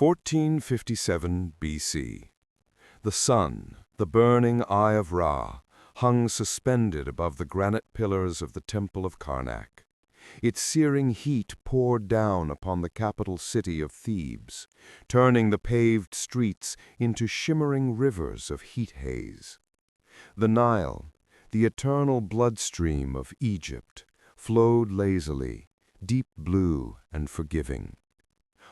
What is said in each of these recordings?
1457 BC. The sun, the burning eye of Ra, hung suspended above the granite pillars of the Temple of Karnak. Its searing heat poured down upon the capital city of Thebes, turning the paved streets into shimmering rivers of heat haze. The Nile, the eternal bloodstream of Egypt, flowed lazily, deep blue and forgiving.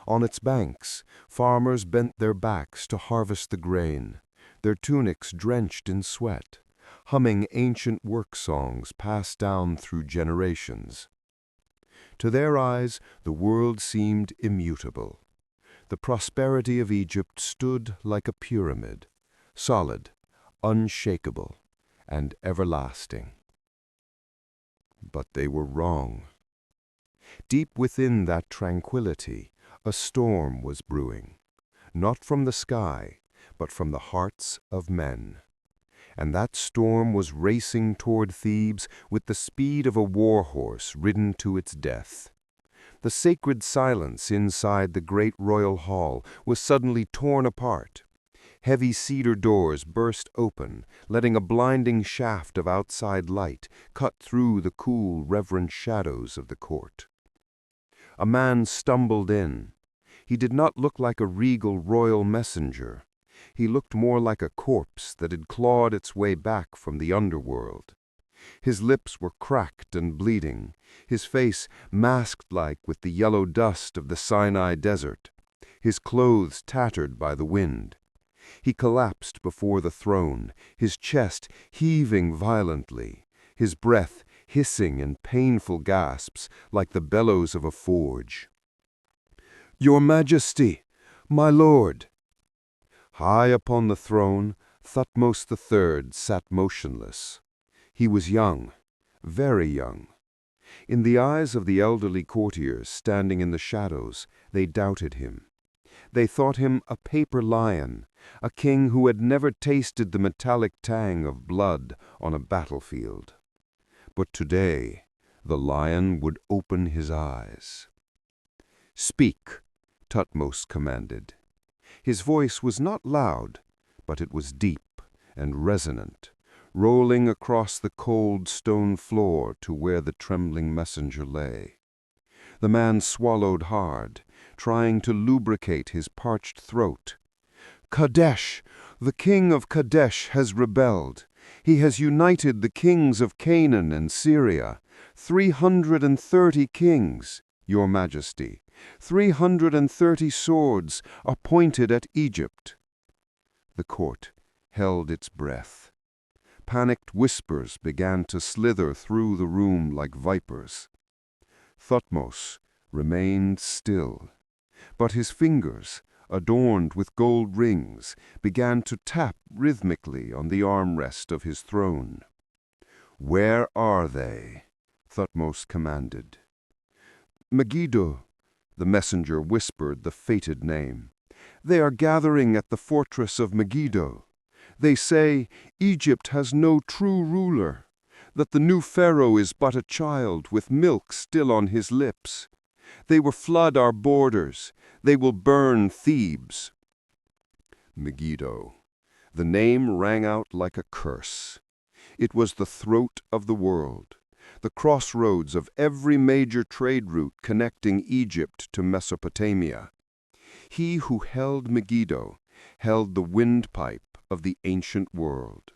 On its banks, farmers bent their backs to harvest the grain, their tunics drenched in sweat, humming ancient work songs passed down through generations. To their eyes, the world seemed immutable. The prosperity of Egypt stood like a pyramid, solid, unshakable, and everlasting. But they were wrong. Deep within that tranquility, a storm was brewing, not from the sky, but from the hearts of men. And that storm was racing toward Thebes with the speed of a war horse ridden to its death. The sacred silence inside the great royal hall was suddenly torn apart. Heavy cedar doors burst open, letting a blinding shaft of outside light cut through the cool, reverent shadows of the court. A man stumbled in. He did not look like a regal royal messenger. He looked more like a corpse that had clawed its way back from the underworld. His lips were cracked and bleeding, his face masked-like with the yellow dust of the Sinai desert, his clothes tattered by the wind. He collapsed before the throne, his chest heaving violently, his breath hissing in painful gasps like the bellows of a forge. "Your Majesty, my lord!" High upon the throne, Thutmose III sat motionless. He was young, very young. In the eyes of the elderly courtiers standing in the shadows, they doubted him. They thought him a paper lion, a king who had never tasted the metallic tang of blood on a battlefield. But today, the lion would open his eyes. "Speak," Thutmose commanded. His voice was not loud, but it was deep and resonant, rolling across the cold stone floor to where the trembling messenger lay. The man swallowed hard, trying to lubricate his parched throat. "Kadesh, the king of Kadesh, has rebelled. He has united the kings of Canaan and Syria, 330 kings, your Majesty, 330 swords are pointed at Egypt." The court held its breath. Panicked whispers began to slither through the room like vipers. Thutmose remained still, but his fingers, adorned with gold rings, began to tap rhythmically on the armrest of his throne. "Where are they?" Thutmose commanded. "Megiddo," the messenger whispered the fated name. "They are gathering at the fortress of Megiddo. They say Egypt has no true ruler, that the new pharaoh is but a child with milk still on his lips. They will flood our borders. They will burn Thebes." Megiddo. The name rang out like a curse. It was the throat of the world, the crossroads of every major trade route connecting Egypt to Mesopotamia. He who held Megiddo held the windpipe of the ancient world.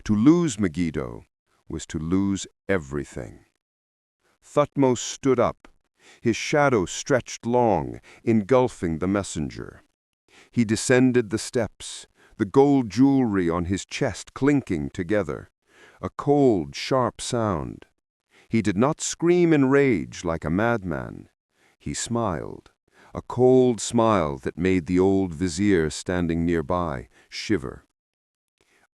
To lose Megiddo was to lose everything. Thutmose stood up, his shadow stretched long, engulfing the messenger. He descended the steps, the gold jewelry on his chest clinking together, a cold, sharp sound. He did not scream in rage like a madman. He smiled, a cold smile that made the old vizier standing nearby shiver.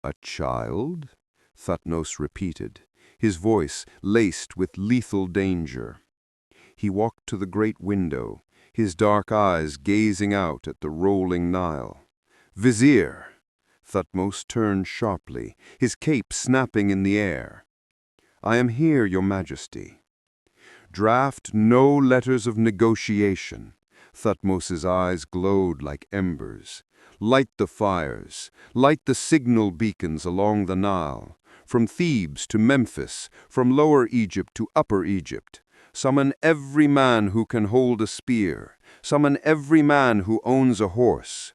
"A child?" Thutmose repeated, his voice laced with lethal danger. He walked to the great window, his dark eyes gazing out at the rolling Nile. "Vizier!" Thutmose turned sharply, his cape snapping in the air. "I am here, your Majesty." "Draft no letters of negotiation. Thutmose's eyes glowed like embers. Light the fires, light the signal beacons along the Nile, from Thebes to Memphis, from Lower Egypt to Upper Egypt. Summon every man who can hold a spear, summon every man who owns a horse.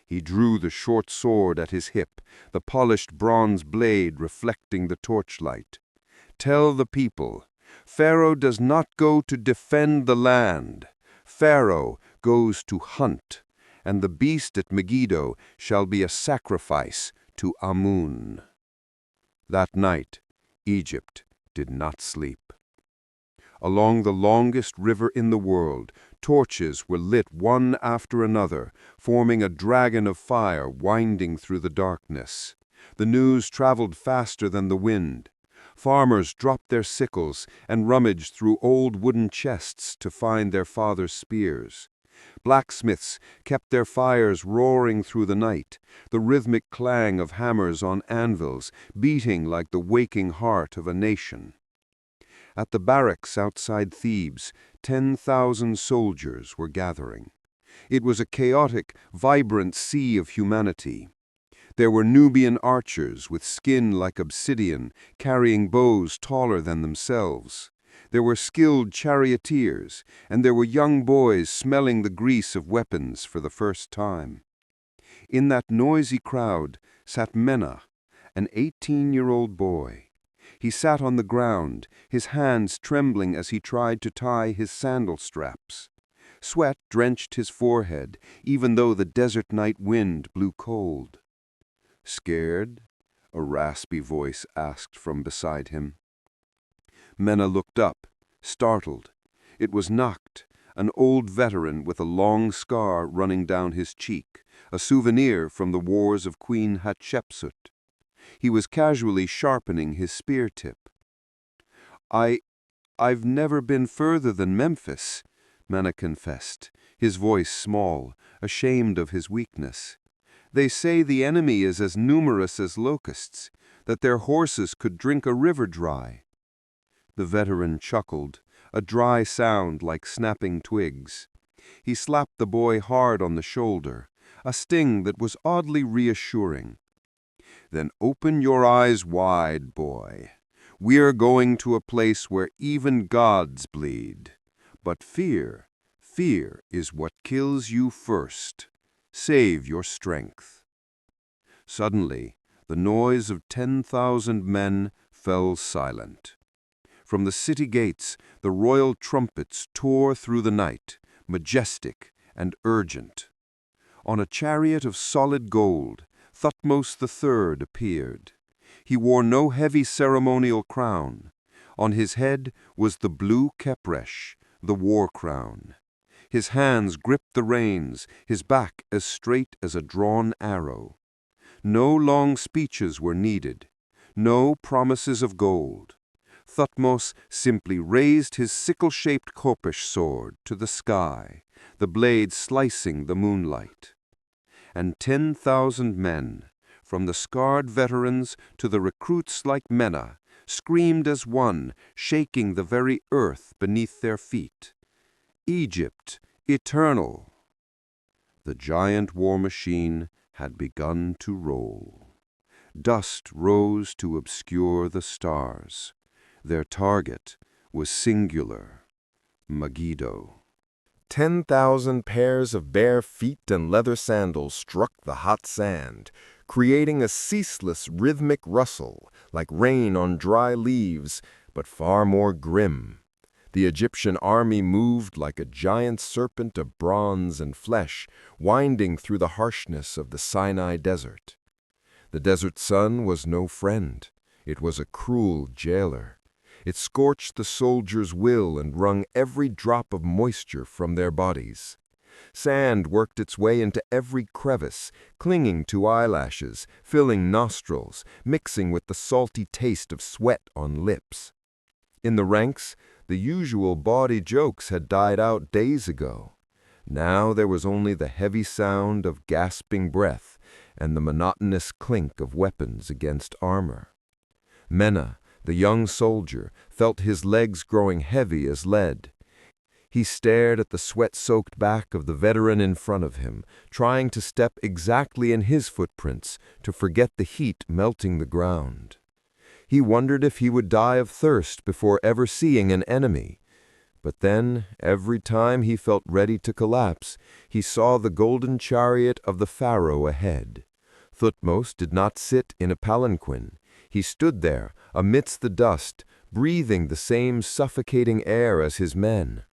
He drew the short sword at his hip, the polished bronze blade reflecting the torchlight. Tell the people, Pharaoh does not go to defend the land. Pharaoh goes to hunt, and the beast at Megiddo shall be a sacrifice to Amun. That night, Egypt did not sleep. Along the longest river in the world, torches were lit one after another, forming a dragon of fire winding through the darkness. The news traveled faster than the wind. Farmers dropped their sickles and rummaged through old wooden chests to find their fathers' spears. Blacksmiths kept their fires roaring through the night, the rhythmic clang of hammers on anvils beating like the waking heart of a nation. At the barracks outside Thebes, 10,000 soldiers were gathering. It was a chaotic, vibrant sea of humanity. There were Nubian archers with skin like obsidian, carrying bows taller than themselves. There were skilled charioteers, and there were young boys smelling the grease of weapons for the first time. In that noisy crowd sat Menna, an 18-year-old boy. He sat on the ground, his hands trembling as he tried to tie his sandal straps. Sweat drenched his forehead, even though the desert night wind blew cold. "Scared?" a raspy voice asked from beside him. Menna looked up, startled. It was Nacht, an old veteran with a long scar running down his cheek, a souvenir from the wars of Queen Hatshepsut. He was casually sharpening his spear tip. I've never been further than Memphis," Menna confessed, his voice small, ashamed of his weakness. "They say the enemy is as numerous as locusts, that their horses could drink a river dry." The veteran chuckled, a dry sound like snapping twigs. He slapped the boy hard on the shoulder, a sting that was oddly reassuring. "Then open your eyes wide, boy. We're going to a place where even gods bleed. But fear is what kills you first. Save your strength." Suddenly, the noise of 10,000 men fell silent. From the city gates, the royal trumpets tore through the night, majestic and urgent. On a chariot of solid gold, Thutmose III appeared. He wore no heavy ceremonial crown. On his head was the blue kepresh, the war crown. His hands gripped the reins, his back as straight as a drawn arrow. No long speeches were needed, no promises of gold. Thutmose simply raised his sickle-shaped khopesh sword to the sky, the blade slicing the moonlight. And 10,000 men, from the scarred veterans to the recruits like Menna, screamed as one, shaking the very earth beneath their feet. "Egypt, eternal!" The giant war machine had begun to roll. Dust rose to obscure the stars. Their target was singular: Megiddo. 10,000 pairs of bare feet and leather sandals struck the hot sand, creating a ceaseless rhythmic rustle, like rain on dry leaves, but far more grim. The Egyptian army moved like a giant serpent of bronze and flesh, winding through the harshness of the Sinai desert. The desert sun was no friend. It was a cruel jailer. It scorched the soldiers' will and wrung every drop of moisture from their bodies. Sand worked its way into every crevice, clinging to eyelashes, filling nostrils, mixing with the salty taste of sweat on lips. In the ranks, the usual bawdy jokes had died out days ago. Now there was only the heavy sound of gasping breath and the monotonous clink of weapons against armor. Menna, the young soldier, felt his legs growing heavy as lead. He stared at the sweat-soaked back of the veteran in front of him, trying to step exactly in his footprints, to forget the heat melting the ground. He wondered if he would die of thirst before ever seeing an enemy. But then, every time he felt ready to collapse, he saw the golden chariot of the pharaoh ahead. Thutmose did not sit in a palanquin. He stood there, amidst the dust, breathing the same suffocating air as his men.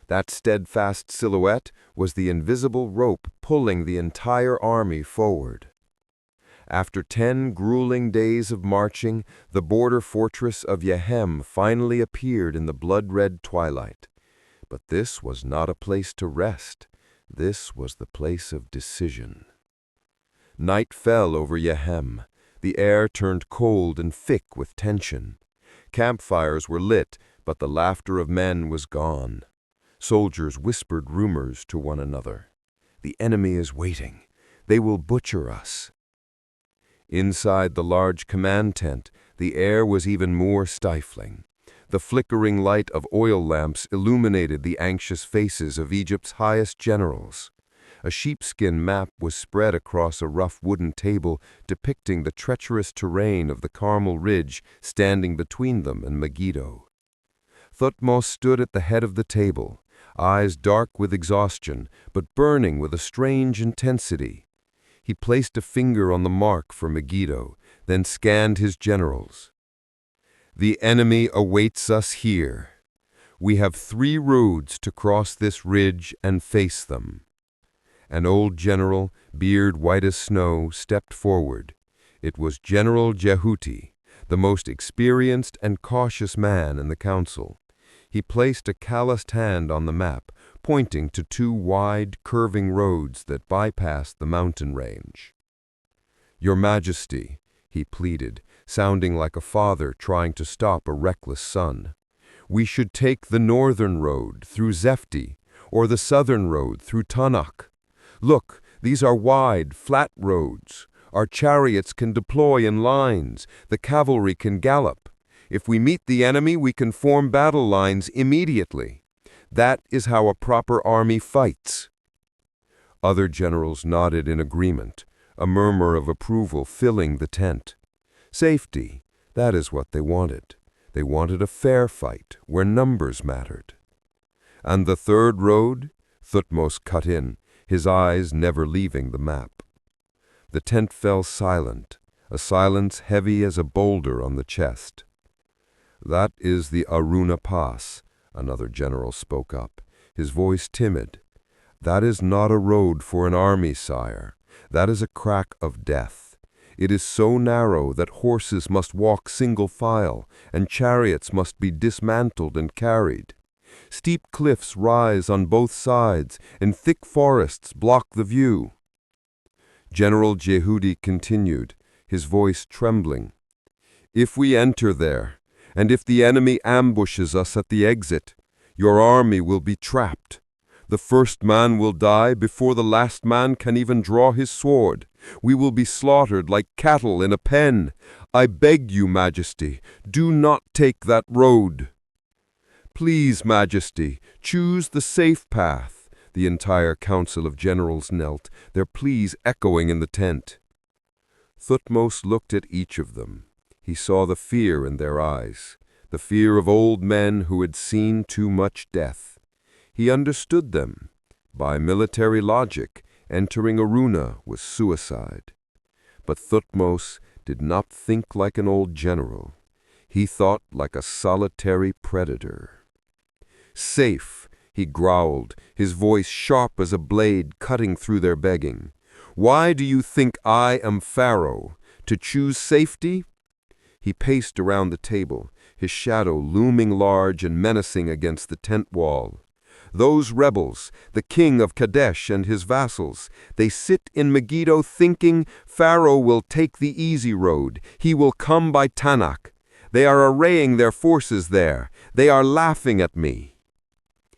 That steadfast silhouette was the invisible rope pulling the entire army forward. After 10 grueling days of marching, the border fortress of Yehem finally appeared in the blood-red twilight. But this was not a place to rest. This was the place of decision. Night fell over Yehem. The air turned cold and thick with tension. Campfires were lit, but the laughter of men was gone. Soldiers whispered rumors to one another. "The enemy is waiting. They will butcher us." Inside the large command tent, the air was even more stifling. The flickering light of oil lamps illuminated the anxious faces of Egypt's highest generals. A sheepskin map was spread across a rough wooden table depicting the treacherous terrain of the Carmel Ridge standing between them and Megiddo. Thutmose stood at the head of the table, eyes dark with exhaustion, but burning with a strange intensity. He placed a finger on the mark for Megiddo, then scanned his generals. "The enemy awaits us here. We have 3 roads to cross this ridge and face them." An old general, beard white as snow, stepped forward. It was General Jehuti, the most experienced and cautious man in the council. He placed a calloused hand on the map, pointing to 2 wide, curving roads that bypassed the mountain range. "Your Majesty," he pleaded, sounding like a father trying to stop a reckless son, "we should take the northern road through Zefti, or the southern road through Tanakh. Look, these are wide, flat roads. Our chariots can deploy in lines. The cavalry can gallop. If we meet the enemy, we can form battle lines immediately. That is how a proper army fights." Other generals nodded in agreement, a murmur of approval filling the tent. Safety, that is what they wanted. They wanted a fair fight, where numbers mattered. "And the third road?" Thutmose cut in, his eyes never leaving the map. The tent fell silent, a silence heavy as a boulder on the chest. "That is the Aruna Pass," another general spoke up, his voice timid. "That is not a road for an army, sire. That is a crack of death. It is so narrow that horses must walk single file, and chariots must be dismantled and carried. Steep cliffs rise on both sides, and thick forests block the view." General Jehudi continued, his voice trembling. "If we enter there, and if the enemy ambushes us at the exit, your army will be trapped. The first man will die before the last man can even draw his sword. We will be slaughtered like cattle in a pen. I beg you, Majesty, do not take that road." "Please, Majesty, choose the safe path." The entire council of generals knelt, their pleas echoing in the tent. Thutmose looked at each of them. He saw the fear in their eyes, the fear of old men who had seen too much death. He understood them. By military logic, entering Aruna was suicide. But Thutmose did not think like an old general. He thought like a solitary predator. "Safe," he growled, his voice sharp as a blade cutting through their begging. "Why do you think I am Pharaoh? To choose safety?" He paced around the table, his shadow looming large and menacing against the tent wall. "Those rebels, the king of Kadesh and his vassals, they sit in Megiddo thinking Pharaoh will take the easy road. He will come by Tanakh. They are arraying their forces there. They are laughing at me."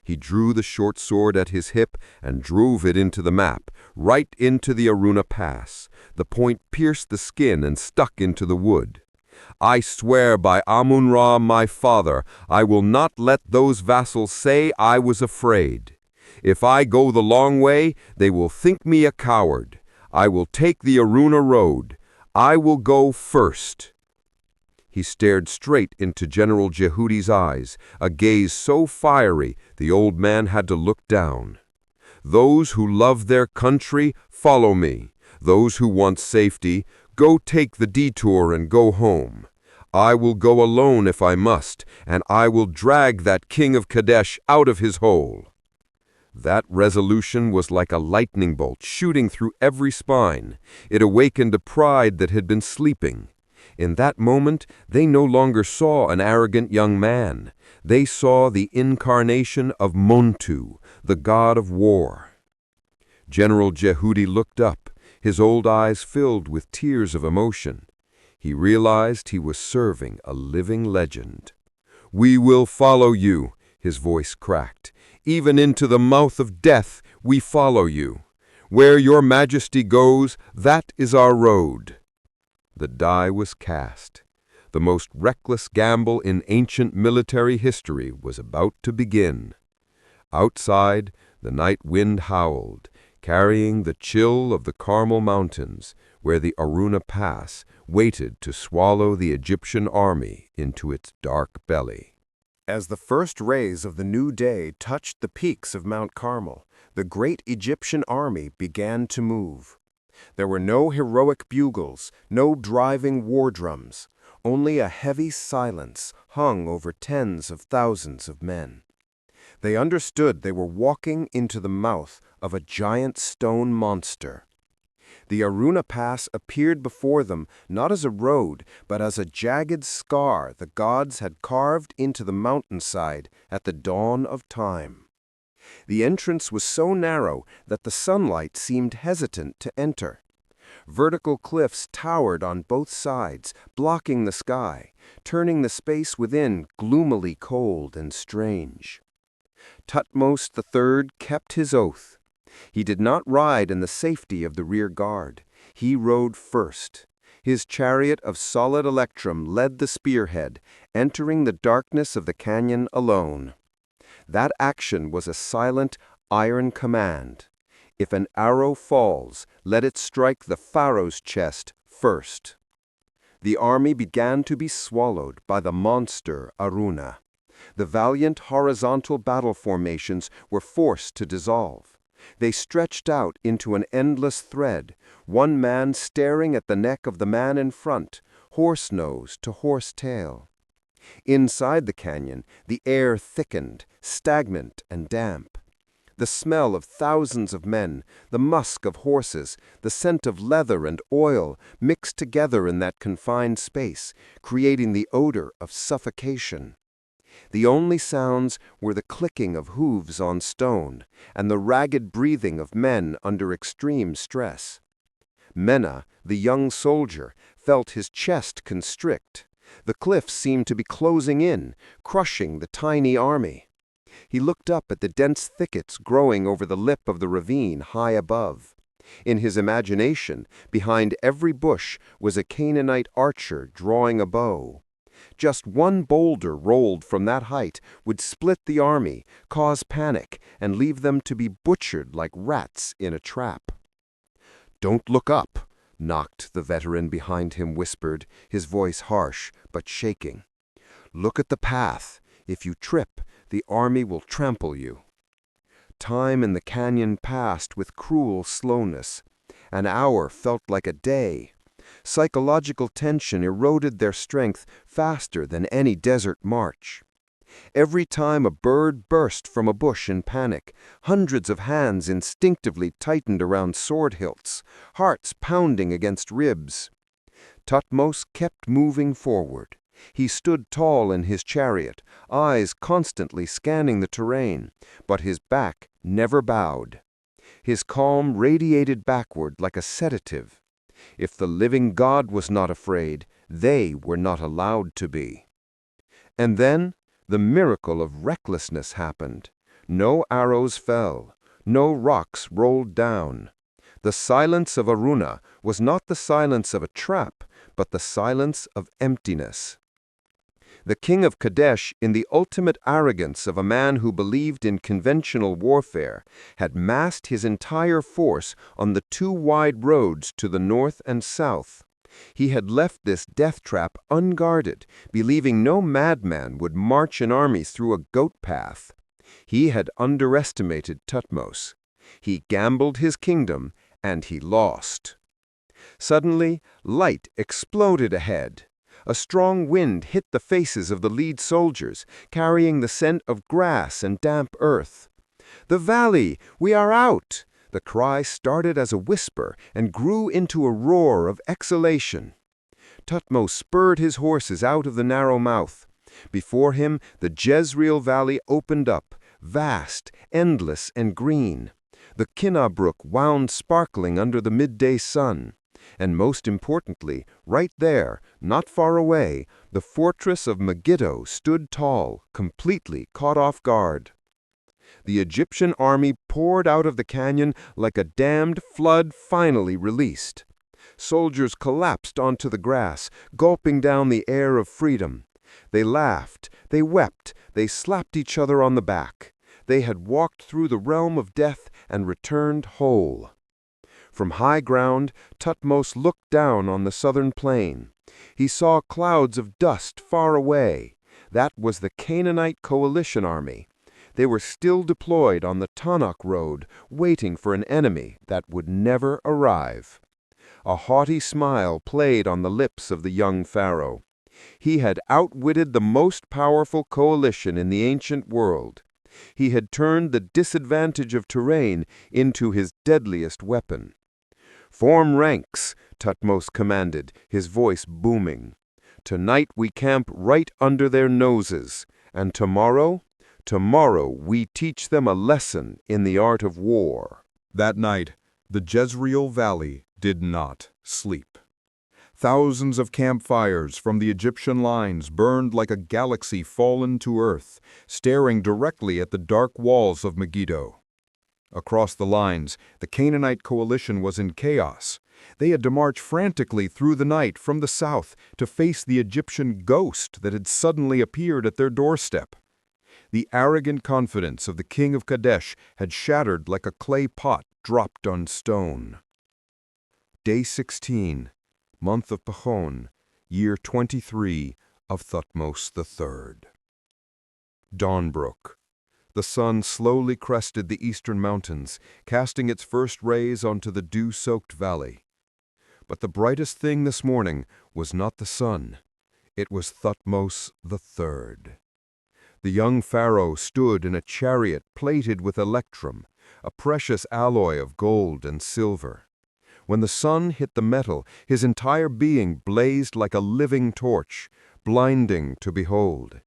He drew the short sword at his hip and drove it into the map, right into the Aruna Pass. The point pierced the skin and stuck into the wood. I swear by Amun-Ra, my father, I will not let those vassals say I was afraid. If I go the long way, they will think me a coward. I will take the Aruna road. I will go first." He stared straight into General Jehudi's eyes, a gaze so fiery the old man had to look down. "Those who love their country, follow me. Those who want safety, go take the detour and go home. I will go alone if I must, and I will drag that king of Kadesh out of his hole." That resolution was like a lightning bolt shooting through every spine. It awakened a pride that had been sleeping. In that moment, they no longer saw an arrogant young man. They saw the incarnation of Montu, the god of war. General Jehudi looked up, his old eyes filled with tears of emotion. He realized he was serving a living legend. "We will follow you," his voice cracked. "Even into the mouth of death we follow you. Where your majesty goes, that is our road." The die was cast. The most reckless gamble in ancient military history was about to begin. Outside, the night wind howled, carrying the chill of the Carmel Mountains, where the Aruna Pass waited to swallow the Egyptian army into its dark belly. As the first rays of the new day touched the peaks of Mount Carmel, the great Egyptian army began to move. There were no heroic bugles, no driving war drums. Only a heavy silence hung over tens of thousands of men. They understood they were walking into the mouth of a giant stone monster. The Aruna Pass appeared before them not as a road, but as a jagged scar the gods had carved into the mountainside at the dawn of time. The entrance was so narrow that the sunlight seemed hesitant to enter. Vertical cliffs towered on both sides, blocking the sky, turning the space within gloomily cold and strange. Thutmose III kept his oath. He did not ride in the safety of the rear guard. He rode first. His chariot of solid electrum led the spearhead, entering the darkness of the canyon alone. That action was a silent, iron command. If an arrow falls, let it strike the pharaoh's chest first. The army began to be swallowed by the monster Aruna. The valiant horizontal battle formations were forced to dissolve. They stretched out into an endless thread, one man staring at the neck of the man in front, horse nose to horse tail. Inside the canyon, the air thickened, stagnant and damp. The smell of thousands of men, the musk of horses, the scent of leather and oil mixed together in that confined space, creating the odor of suffocation. The only sounds were the clicking of hooves on stone and the ragged breathing of men under extreme stress. Menna, the young soldier, felt his chest constrict. The cliffs seemed to be closing in, crushing the tiny army. He looked up at the dense thickets growing over the lip of the ravine high above. In his imagination, behind every bush was a Canaanite archer drawing a bow. Just one boulder rolled from that height would split the army, cause panic, and leave them to be butchered like rats in a trap. "Don't look up," Noct, the veteran behind him, whispered, his voice harsh but shaking. "Look at the path. If you trip, the army will trample you." Time in the canyon passed with cruel slowness. An hour felt like a day. Psychological tension eroded their strength faster than any desert march. Every time a bird burst from a bush in panic, hundreds of hands instinctively tightened around sword hilts, hearts pounding against ribs. Thutmose kept moving forward. He stood tall in his chariot, eyes constantly scanning the terrain, but his back never bowed. His calm radiated backward like a sedative. If the living God was not afraid, they were not allowed to be. And then the miracle of recklessness happened. No arrows fell. No rocks rolled down. The silence of Aruna was not the silence of a trap, but the silence of emptiness. The king of Kadesh, in the ultimate arrogance of a man who believed in conventional warfare, had massed his entire force on the two wide roads to the north and south. He had left this death trap unguarded, believing no madman would march an army through a goat path. He had underestimated Thutmose. He gambled his kingdom, and he lost. Suddenly, light exploded ahead. A strong wind hit the faces of the lead soldiers, carrying the scent of grass and damp earth. "The valley! We are out!" The cry started as a whisper and grew into a roar of exhalation. Thutmose spurred his horses out of the narrow mouth. Before him, the Jezreel Valley opened up, vast, endless, and green. The Kinna Brook wound sparkling under the midday sun. And most importantly, right there, not far away, the fortress of Megiddo stood tall, completely caught off guard. The Egyptian army poured out of the canyon like a dammed flood finally released. Soldiers collapsed onto the grass, gulping down the air of freedom. They laughed, they wept, they slapped each other on the back. They had walked through the realm of death and returned whole. From high ground, Thutmose looked down on the southern plain. He saw clouds of dust far away. That was the Canaanite coalition army. They were still deployed on the Tanakh road, waiting for an enemy that would never arrive. A haughty smile played on the lips of the young pharaoh. He had outwitted the most powerful coalition in the ancient world. He had turned the disadvantage of terrain into his deadliest weapon. "Form ranks," Thutmose commanded, his voice booming. "Tonight we camp right under their noses, and tomorrow we teach them a lesson in the art of war." That night, the Jezreel Valley did not sleep. Thousands of campfires from the Egyptian lines burned like a galaxy fallen to earth, staring directly at the dark walls of Megiddo. Across the lines, the Canaanite coalition was in chaos. They had to march frantically through the night from the south to face the Egyptian ghost that had suddenly appeared at their doorstep. The arrogant confidence of the king of Kadesh had shattered like a clay pot dropped on stone. Day 16, month of Pachon, year 23 of Thutmose III. Dawn broke. The sun slowly crested the eastern mountains, casting its first rays onto the dew-soaked valley. But the brightest thing this morning was not the sun. It was Thutmose III. The young pharaoh stood in a chariot plated with electrum, a precious alloy of gold and silver. When the sun hit the metal, his entire being blazed like a living torch, blinding to behold.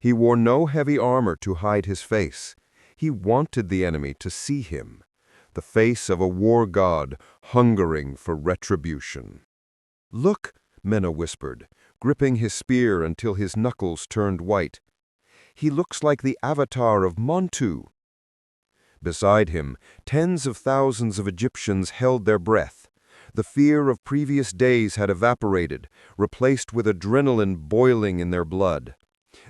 He wore no heavy armor to hide his face. He wanted the enemy to see him, the face of a war god hungering for retribution. "Look," Menna whispered, gripping his spear until his knuckles turned white. "He looks like the avatar of Montu." Beside him, tens of thousands of Egyptians held their breath. The fear of previous days had evaporated, replaced with adrenaline boiling in their blood.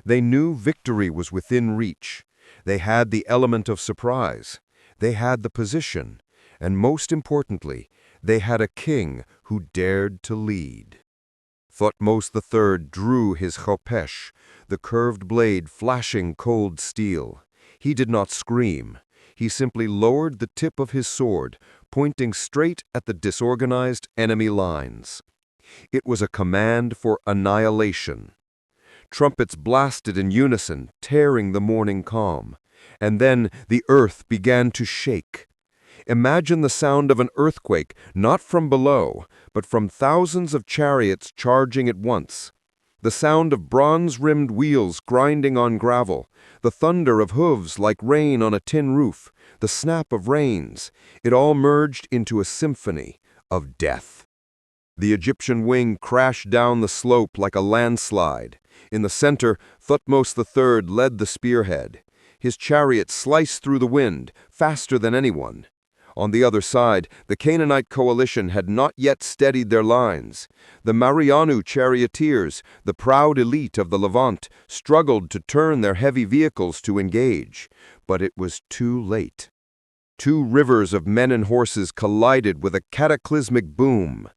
They knew victory was within reach. They had the element of surprise. They had the position. And most importantly, they had a king who dared to lead. Thutmose III drew his chopesh, the curved blade flashing cold steel. He did not scream. He simply lowered the tip of his sword, pointing straight at the disorganized enemy lines. It was a command for annihilation. Trumpets blasted in unison, tearing the morning calm. And then the earth began to shake. Imagine the sound of an earthquake, not from below, but from thousands of chariots charging at once. The sound of bronze-rimmed wheels grinding on gravel, the thunder of hooves like rain on a tin roof, the snap of reins. It all merged into a symphony of death. The Egyptian wing crashed down the slope like a landslide. In the center, Thutmose III led the spearhead. His chariot sliced through the wind, faster than anyone. On the other side, the Canaanite coalition had not yet steadied their lines. The Marianu charioteers, the proud elite of the Levant, struggled to turn their heavy vehicles to engage. But it was too late. Two rivers of men and horses collided with a cataclysmic boom.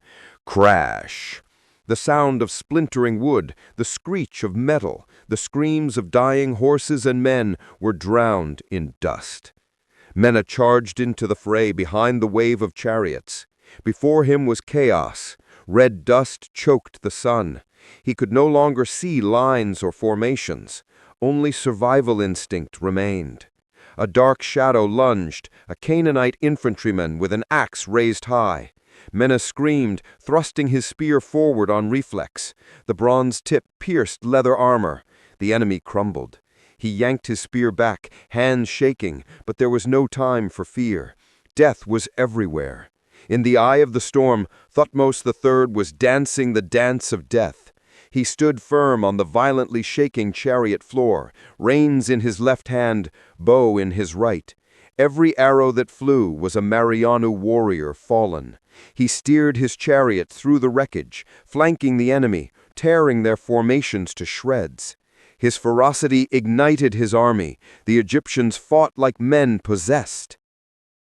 Crash! The sound of splintering wood, the screech of metal, the screams of dying horses and men were drowned in dust. Menna charged into the fray behind the wave of chariots. Before him was chaos. Red dust choked the sun. He could no longer see lines or formations. Only survival instinct remained. A dark shadow lunged, a Canaanite infantryman with an axe raised high. Menna screamed, thrusting his spear forward on reflex. The bronze tip pierced leather armor. The enemy crumbled. He yanked his spear back, hands shaking, but there was no time for fear. Death was everywhere. In the eye of the storm, Thutmose III was dancing the dance of death. He stood firm on the violently shaking chariot floor, reins in his left hand, bow in his right. Every arrow that flew was a Marianu warrior fallen. He steered his chariot through the wreckage, flanking the enemy, tearing their formations to shreds. His ferocity ignited his army. The Egyptians fought like men possessed.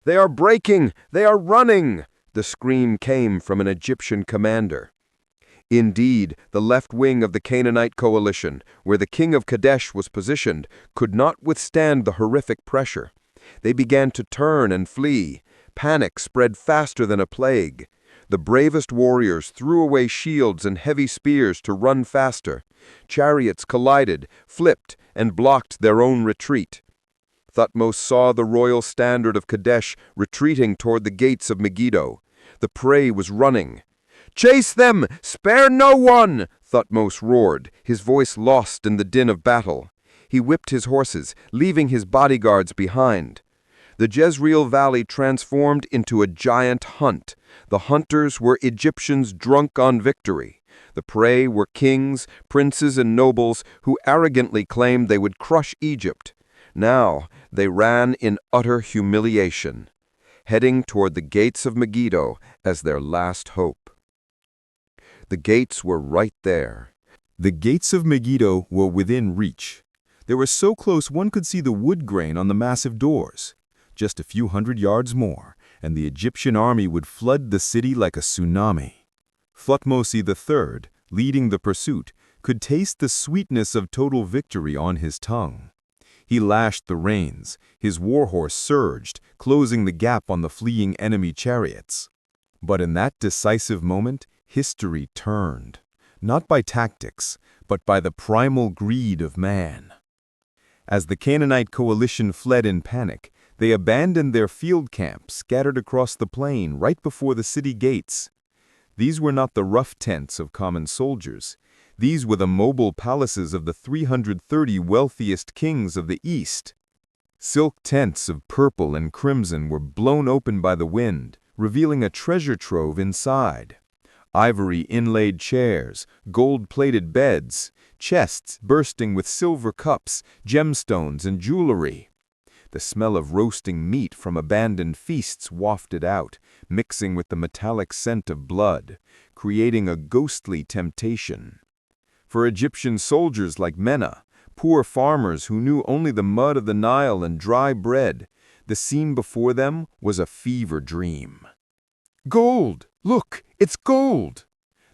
"They are breaking! They are running!" The scream came from an Egyptian commander. Indeed, the left wing of the Canaanite coalition, where the king of Kadesh was positioned, could not withstand the horrific pressure. They began to turn and flee. Panic spread faster than a plague. The bravest warriors threw away shields and heavy spears to run faster. Chariots collided, flipped, and blocked their own retreat. Thutmose saw the royal standard of Kadesh retreating toward the gates of Megiddo. The prey was running. "Chase them! Spare no one!" Thutmose roared, his voice lost in the din of battle. He whipped his horses, leaving his bodyguards behind. The Jezreel Valley transformed into a giant hunt. The hunters were Egyptians drunk on victory. The prey were kings, princes, and nobles who arrogantly claimed they would crush Egypt. Now they ran in utter humiliation, heading toward the gates of Megiddo as their last hope. The gates were right there. The gates of Megiddo were within reach. They were so close one could see the wood grain on the massive doors. Just a few hundred yards more, and the Egyptian army would flood the city like a tsunami. Thutmose III, leading the pursuit, could taste the sweetness of total victory on his tongue. He lashed the reins. His warhorse surged, closing the gap on the fleeing enemy chariots. But in that decisive moment, history turned. Not by tactics, but by the primal greed of man. As the Canaanite coalition fled in panic, they abandoned their field camps scattered across the plain right before the city gates. These were not the rough tents of common soldiers. These were the mobile palaces of the 330 wealthiest kings of the East. Silk tents of purple and crimson were blown open by the wind, revealing a treasure trove inside. Ivory inlaid chairs, gold-plated beds, chests bursting with silver cups, gemstones, and jewelry. The smell of roasting meat from abandoned feasts wafted out, mixing with the metallic scent of blood, creating a ghostly temptation. For Egyptian soldiers like Menna, poor farmers who knew only the mud of the Nile and dry bread, the scene before them was a fever dream. "Gold! Look, it's gold!"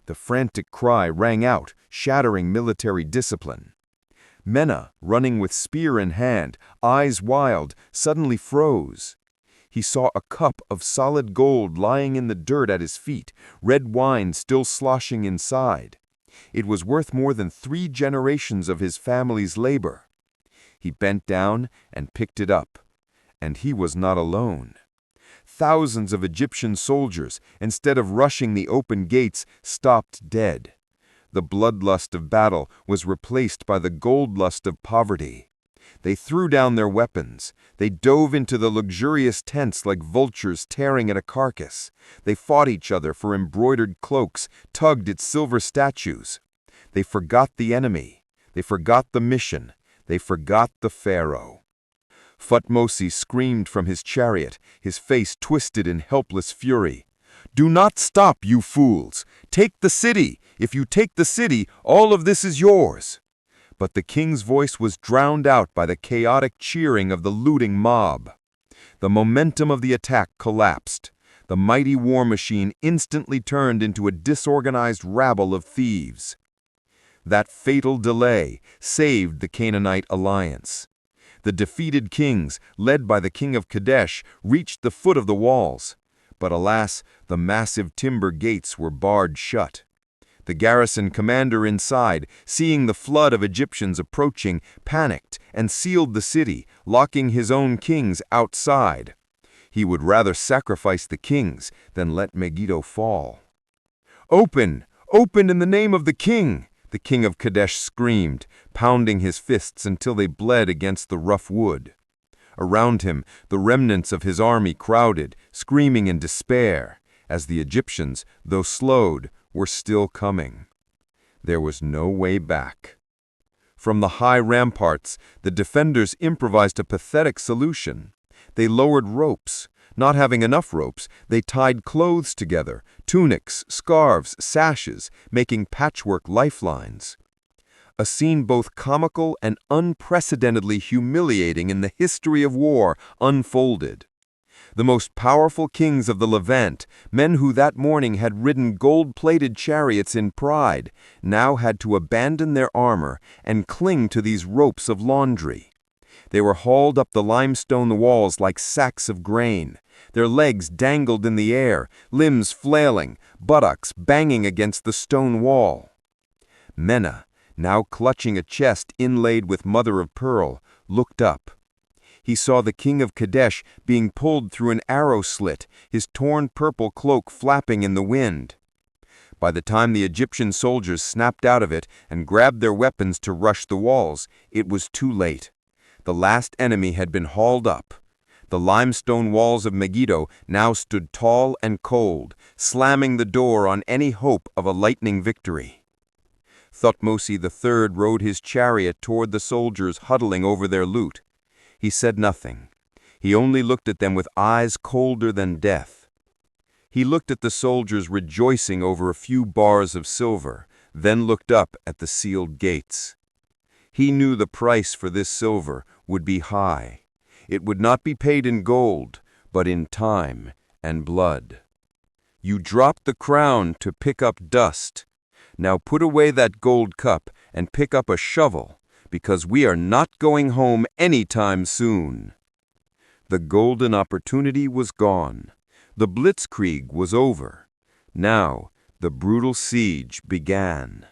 The frantic cry rang out, shattering military discipline. Menna, running with spear in hand, eyes wild, suddenly froze. He saw a cup of solid gold lying in the dirt at his feet, red wine still sloshing inside. It was worth more than 3 generations of his family's labor. He bent down and picked it up. And he was not alone. Thousands of Egyptian soldiers, instead of rushing the open gates, stopped dead. The bloodlust of battle was replaced by the gold-lust of poverty. They threw down their weapons. They dove into the luxurious tents like vultures tearing at a carcass. They fought each other for embroidered cloaks, tugged at silver statues. They forgot the enemy. They forgot the mission. They forgot the pharaoh. Thutmose screamed from his chariot, his face twisted in helpless fury. "Do not stop, you fools! Take the city! If you take the city, all of this is yours!" But the king's voice was drowned out by the chaotic cheering of the looting mob. The momentum of the attack collapsed. The mighty war machine instantly turned into a disorganized rabble of thieves. That fatal delay saved the Canaanite alliance. The defeated kings, led by the king of Kadesh, reached the foot of the walls. But alas, the massive timber gates were barred shut. The garrison commander inside, seeing the flood of Egyptians approaching, panicked and sealed the city, locking his own kings outside. He would rather sacrifice the kings than let Megiddo fall. "Open! Open in the name of the king!" the king of Kadesh screamed, pounding his fists until they bled against the rough wood. Around him, the remnants of his army crowded, screaming in despair, as the Egyptians, though slowed, were still coming. There was no way back. From the high ramparts, the defenders improvised a pathetic solution. They lowered ropes. Not having enough ropes, they tied clothes together, tunics, scarves, sashes, making patchwork lifelines. A scene both comical and unprecedentedly humiliating in the history of war unfolded. The most powerful kings of the Levant, men who that morning had ridden gold-plated chariots in pride, now had to abandon their armor and cling to these ropes of laundry. They were hauled up the limestone walls like sacks of grain. Their legs dangled in the air, limbs flailing, buttocks banging against the stone wall. Menna, now clutching a chest inlaid with mother-of-pearl, looked up. He saw the king of Kadesh being pulled through an arrow slit, his torn purple cloak flapping in the wind. By the time the Egyptian soldiers snapped out of it and grabbed their weapons to rush the walls, it was too late. The last enemy had been hauled up. The limestone walls of Megiddo now stood tall and cold, slamming the door on any hope of a lightning victory. Thutmose III rode his chariot toward the soldiers huddling over their loot. He said nothing. He only looked at them with eyes colder than death. He looked at the soldiers rejoicing over a few bars of silver, then looked up at the sealed gates. He knew the price for this silver would be high. It would not be paid in gold, but in time and blood. You dropped the crown to pick up dust. Now put away that gold cup and pick up a shovel, because we are not going home anytime soon. The golden opportunity was gone. The blitzkrieg was over. Now the brutal siege began.